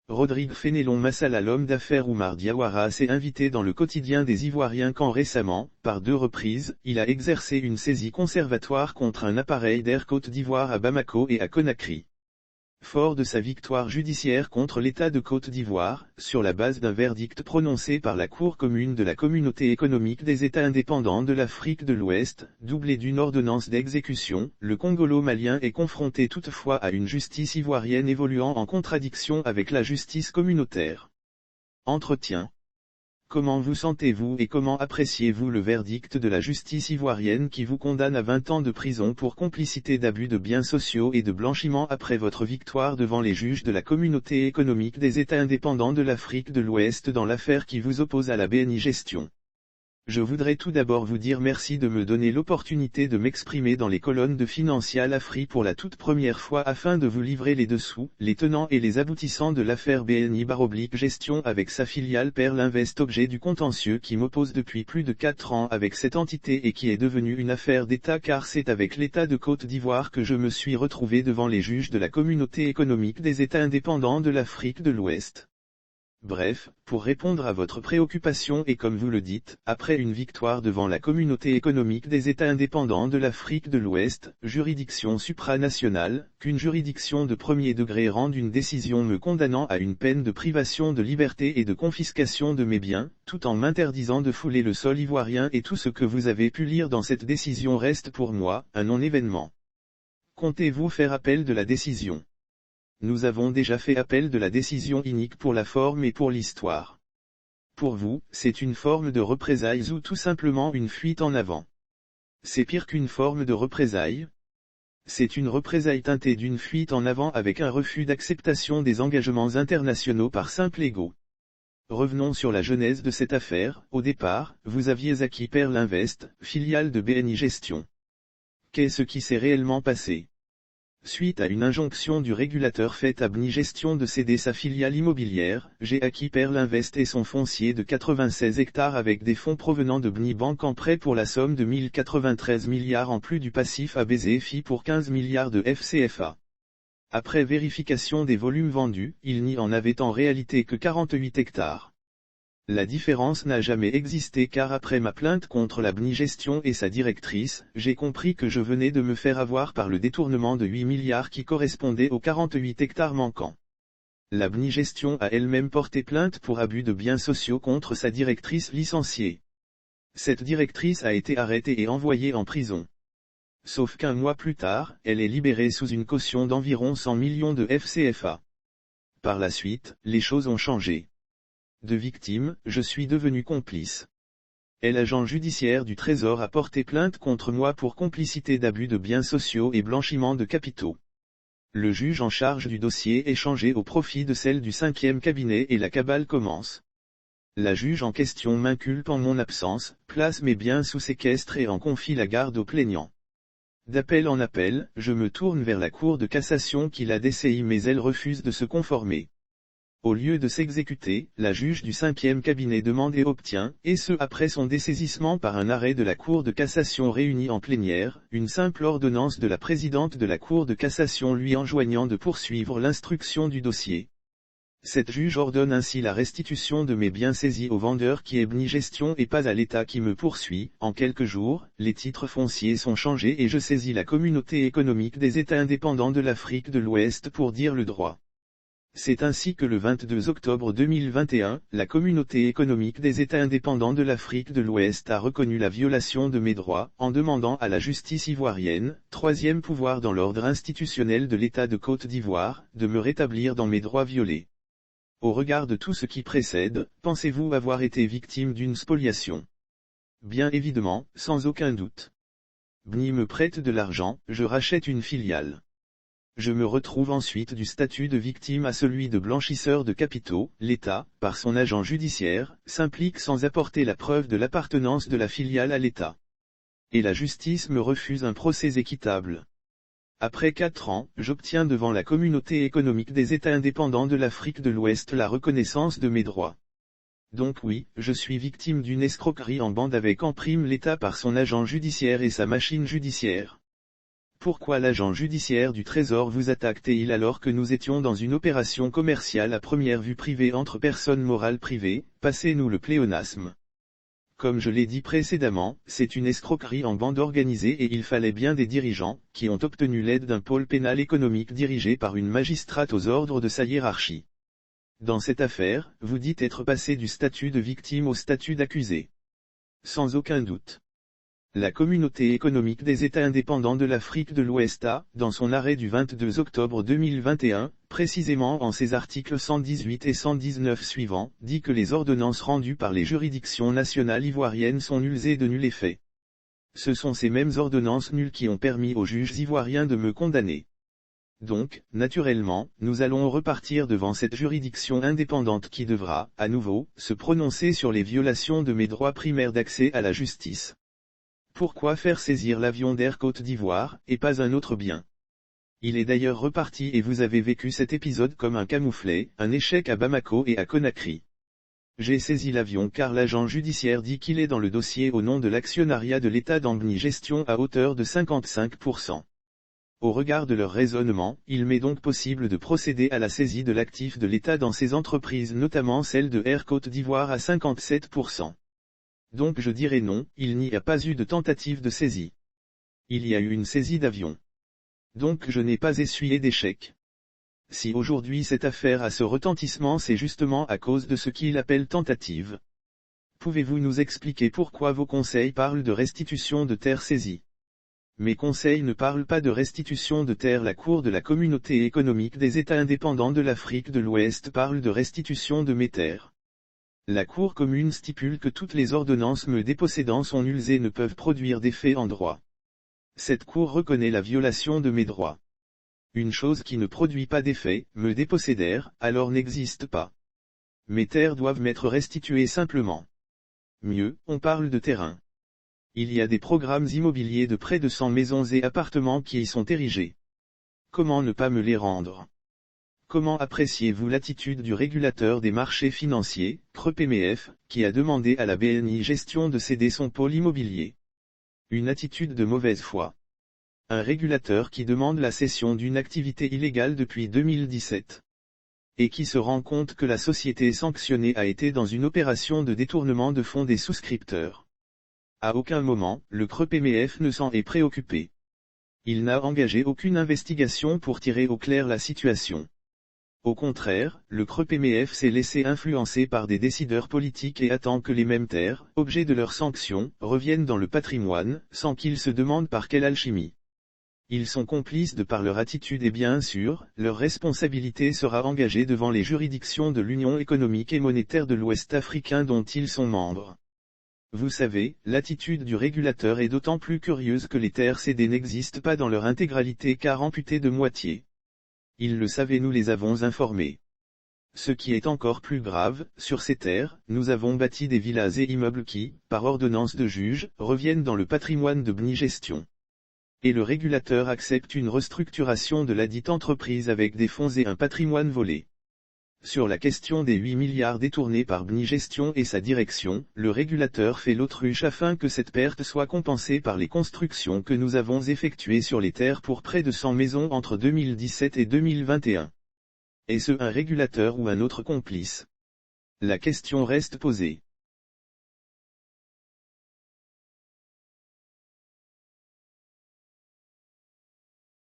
Rodrigue Fénelon Massala, l'homme d'affaires Oumar Diawara, s'est invité dans le quotidien des Ivoiriens quand récemment, par 2 reprises, il a exercé une saisie conservatoire contre un appareil d'Air Côte d'Ivoire à Bamako et à Conakry. Fort de sa victoire judiciaire contre l'État de Côte d'Ivoire, sur la base d'un verdict prononcé par la Cour commune de la Communauté économique des États indépendants de l'Afrique de l'Ouest, doublé d'une ordonnance d'exécution, le Congolo-malien est confronté toutefois à une justice ivoirienne évoluant en contradiction avec la justice communautaire. Entretien. Comment vous sentez-vous et comment appréciez-vous le verdict de la justice ivoirienne qui vous condamne à 20 ans de prison pour complicité d'abus de biens sociaux et de blanchiment après votre victoire devant les juges de la Communauté économique des États indépendants de l'Afrique de l'Ouest dans l'affaire qui vous oppose à la BNI Gestion? Je voudrais tout d'abord vous dire merci de me donner l'opportunité de m'exprimer dans les colonnes de Financial Afri pour la toute première fois afin de vous livrer les dessous, les tenants et les aboutissants de l'affaire BNI/Gestion avec sa filiale Perle Invest, objet du contentieux qui m'oppose depuis plus de 4 ans avec cette entité et qui est devenue une affaire d'État car c'est avec l'État de Côte d'Ivoire que je me suis retrouvé devant les juges de la Communauté économique des États indépendants de l'Afrique de l'Ouest. Bref, pour répondre à votre préoccupation et comme vous le dites, après une victoire devant la Communauté économique des États indépendants de l'Afrique de l'Ouest, juridiction supranationale, qu'une juridiction de premier degré rende une décision me condamnant à une peine de privation de liberté et de confiscation de mes biens, tout en m'interdisant de fouler le sol ivoirien et tout ce que vous avez pu lire dans cette décision reste pour moi, un non-événement. Comptez-vous faire appel de la décision? Nous avons déjà fait appel de la décision inique pour la forme et pour l'histoire. Pour vous, c'est une forme de représailles ou tout simplement une fuite en avant. C'est pire qu'une forme de représailles. C'est une représaille teintée d'une fuite en avant avec un refus d'acceptation des engagements internationaux par simple ego. Revenons sur la genèse de cette affaire. Au départ, vous aviez acquis Perle Invest, filiale de BNI Gestion. Qu'est-ce qui s'est réellement passé? Suite à une injonction du régulateur faite à BNI Gestion de céder sa filiale immobilière, j'ai acquis Perle Invest et son foncier de 96 hectares avec des fonds provenant de BNI Bank en prêt pour la somme de 1093 milliards en plus du passif à BZFI pour 15 milliards de FCFA. Après vérification des volumes vendus, il n'y en avait en réalité que 48 hectares. La différence n'a jamais existé car après ma plainte contre la BNI Gestion et sa directrice, j'ai compris que je venais de me faire avoir par le détournement de 8 milliards qui correspondait aux 48 hectares manquants. La BNI Gestion a elle-même porté plainte pour abus de biens sociaux contre sa directrice licenciée. Cette directrice a été arrêtée et envoyée en prison. Sauf qu'un mois plus tard, elle est libérée sous une caution d'environ 100 millions de FCFA. Par la suite, les choses ont changé. De victime, je suis devenu complice. L'agent judiciaire du Trésor a porté plainte contre moi pour complicité d'abus de biens sociaux et blanchiment de capitaux. Le juge en charge du dossier est changé au profit de celle du 5e cabinet et la cabale commence. La juge en question m'inculpe en mon absence, place mes biens sous séquestre et en confie la garde au plaignant. D'appel en appel, je me tourne vers la Cour de cassation qui l'a DCI mais elle refuse de se conformer. Au lieu de s'exécuter, la juge du 5e cabinet demande et obtient, et ce après son dessaisissement par un arrêt de la Cour de cassation réunie en plénière, une simple ordonnance de la présidente de la Cour de cassation lui enjoignant de poursuivre l'instruction du dossier. Cette juge ordonne ainsi la restitution de mes biens saisis au vendeur qui est BNI Gestion et pas à l'État qui me poursuit. En quelques jours, les titres fonciers sont changés et je saisis la Communauté économique des États indépendants de l'Afrique de l'Ouest pour dire le droit. C'est ainsi que le 22 octobre 2021, la Communauté économique des États indépendants de l'Afrique de l'Ouest a reconnu la violation de mes droits, en demandant à la justice ivoirienne, 3e pouvoir dans l'ordre institutionnel de l'État de Côte d'Ivoire, de me rétablir dans mes droits violés. Au regard de tout ce qui précède, pensez-vous avoir été victime d'une spoliation? Bien évidemment, sans aucun doute. BNI me prête de l'argent, je rachète une filiale. Je me retrouve ensuite du statut de victime à celui de blanchisseur de capitaux. L'État, par son agent judiciaire, s'implique sans apporter la preuve de l'appartenance de la filiale à l'État. Et la justice me refuse un procès équitable. Après 4 ans, j'obtiens devant la Communauté économique des États indépendants de l'Afrique de l'Ouest la reconnaissance de mes droits. Donc oui, je suis victime d'une escroquerie en bande avec en prime l'État par son agent judiciaire et sa machine judiciaire. Pourquoi l'agent judiciaire du Trésor vous attaque-t-il alors que nous étions dans une opération commerciale à première vue privée entre personnes morales privées? Passez-nous le pléonasme. Comme je l'ai dit précédemment, c'est une escroquerie en bande organisée et il fallait bien des dirigeants, qui ont obtenu l'aide d'un pôle pénal économique dirigé par une magistrate aux ordres de sa hiérarchie. Dans cette affaire, vous dites être passé du statut de victime au statut d'accusé. Sans aucun doute. La Communauté économique des États indépendants de l'Afrique de l'Ouest a, dans son arrêt du 22 octobre 2021, précisément en ses articles 118 et 119 suivants, dit que les ordonnances rendues par les juridictions nationales ivoiriennes sont nulles et de nul effet. Ce sont ces mêmes ordonnances nulles qui ont permis aux juges ivoiriens de me condamner. Donc, naturellement, nous allons repartir devant cette juridiction indépendante qui devra, à nouveau, se prononcer sur les violations de mes droits primaires d'accès à la justice. Pourquoi faire saisir l'avion d'Air Côte d'Ivoire, et pas un autre bien? Il est d'ailleurs reparti et vous avez vécu cet épisode comme un camouflet, un échec à Bamako et à Conakry. J'ai saisi l'avion car l'agent judiciaire dit qu'il est dans le dossier au nom de l'actionnariat de l'État d'Ambni Gestion à hauteur de 55%. Au regard de leur raisonnement, il m'est donc possible de procéder à la saisie de l'actif de l'État dans ces entreprises, notamment celle de Air Côte d'Ivoire à 57%. Donc je dirais non, il n'y a pas eu de tentative de saisie. Il y a eu une saisie d'avion. Donc je n'ai pas essuyé d'échec. Si aujourd'hui cette affaire a ce retentissement, c'est justement à cause de ce qu'il appelle tentative. Pouvez-vous nous expliquer pourquoi vos conseils parlent de restitution de terres saisies? Mes conseils ne parlent pas de restitution de terres. La Cour de la Communauté économique des États indépendants de l'Afrique de l'Ouest parle de restitution de mes terres. La Cour commune stipule que toutes les ordonnances me dépossédant sont nulles et ne peuvent produire d'effet en droit. Cette Cour reconnaît la violation de mes droits. Une chose qui ne produit pas d'effet, me dépossédère, alors n'existe pas. Mes terres doivent m'être restituées simplement. Mieux, on parle de terrain. Il y a des programmes immobiliers de près de 100 maisons et appartements qui y sont érigés. Comment ne pas me les rendre? Comment appréciez-vous l'attitude du régulateur des marchés financiers, CREPMF, qui a demandé à la BNI Gestion de céder son pôle immobilier? Une attitude de mauvaise foi. Un régulateur qui demande la cession d'une activité illégale depuis 2017. Et qui se rend compte que la société sanctionnée a été dans une opération de détournement de fonds des souscripteurs. À aucun moment, le CREPMF ne s'en est préoccupé. Il n'a engagé aucune investigation pour tirer au clair la situation. Au contraire, le CREPMF s'est laissé influencer par des décideurs politiques et attend que les mêmes terres, objet de leurs sanctions, reviennent dans le patrimoine, sans qu'ils se demandent par quelle alchimie. Ils sont complices de par leur attitude et bien sûr, leur responsabilité sera engagée devant les juridictions de l'Union économique et monétaire de l'Ouest africain dont ils sont membres. Vous savez, l'attitude du régulateur est d'autant plus curieuse que les terres cédées n'existent pas dans leur intégralité car amputées de moitié. Ils le savaient, nous les avons informés. Ce qui est encore plus grave, sur ces terres, nous avons bâti des villas et immeubles qui, par ordonnance de juge, reviennent dans le patrimoine de BNI Gestion. Et le régulateur accepte une restructuration de ladite entreprise avec des fonds et un patrimoine volé. Sur la question des 8 milliards détournés par BNI Gestion et sa direction, le régulateur fait l'autruche afin que cette perte soit compensée par les constructions que nous avons effectuées sur les terres pour près de 100 maisons entre 2017 et 2021. Est-ce un régulateur ou un autre complice? La question reste posée.